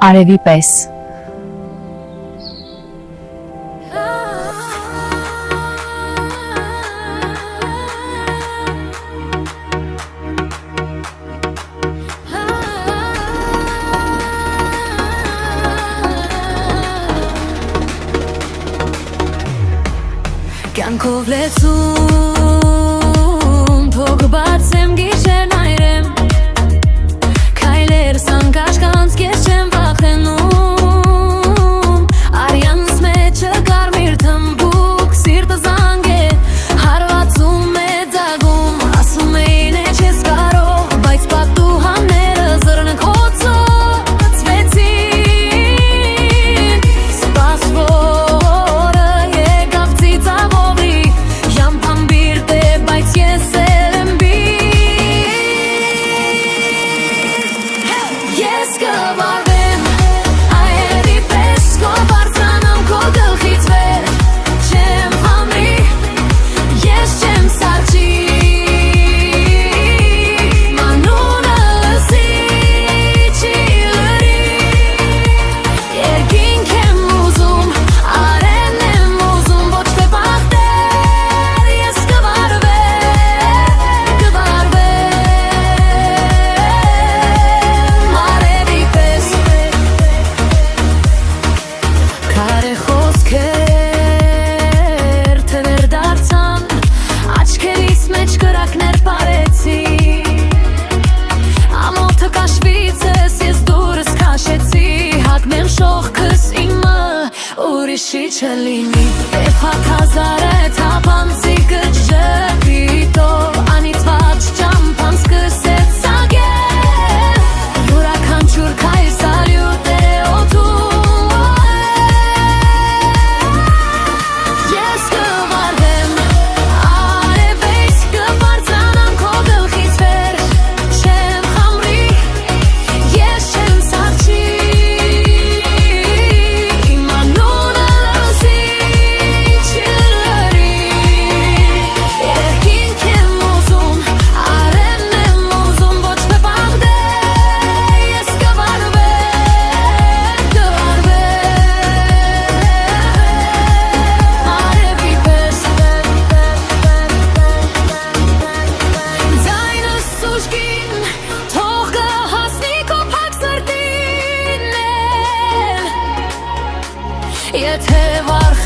արևի պես։ Կյանքով լեցում թող բացեմ գիշերն այրեմ քայլեր սանկաշկանց կես չեմ վախենում արյանս մեջը կարմիր թմբուկ սիրտը զանգ է հարվածում է ձագում ասում էին է չես կարող բայց պատուհանները զրնքոցացվեցին սպասվորը եկավ ծիծաղով Yes, կվարվեմ այերի պես քո բարձրանամ քո գլխից վեր չեմ համրի ես չեմ սարճի մանունը լսի չի լրի երկինք եմ ուզում արեն եմ ուզում ոչ թե բախտեր ես Քարե խոսքեր թվեր դարձան աչքերիս մեջ կրակներ պարեցի ամոթը կաշվիցես ես դուրս քաշեցի հագնեմ շողքս իմը ուրիշի չլինի և հակազարը թափանցիկը ջրպիտով անիծված ճամփան սկսեց սագել յուրաքանչյուր քայլ սալյուտ է օդում Եթե վարխ